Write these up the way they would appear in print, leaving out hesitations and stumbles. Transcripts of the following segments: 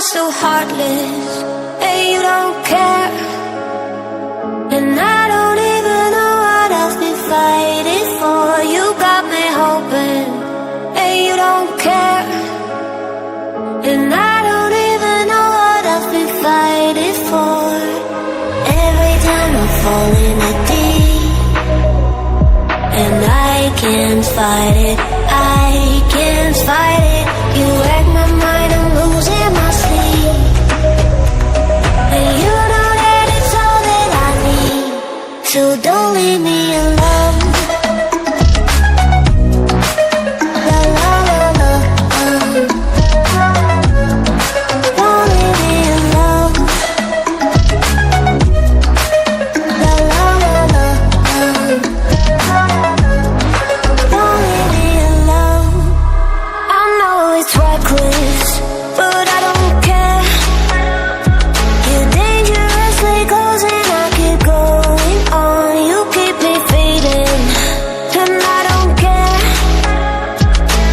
are so heartless, and you don't care. And I don't even know what I've been fighting for. You got me hoping, and you don't care. And I don't even know what I've been fighting for. Every time I fall in a deep, and I can't fight it, I can't fight it. You wreck my mind, I'm losing my sleep. And you know that it's all that I need, so don't leave me alone. La la la la, don't leave me alone. La la la la, don't leave me alone. I know it's reckless, but I don't care. You're dangerously close and I keep going on. You keep me fading, and I don't care.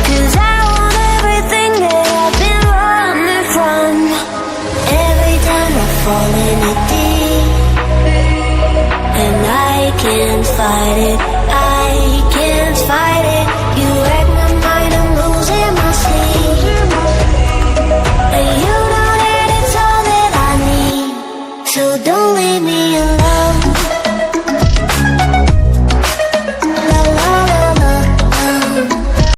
'Cause I want everything that I've been running from. Every time I fall in it deep, and I can't fight it,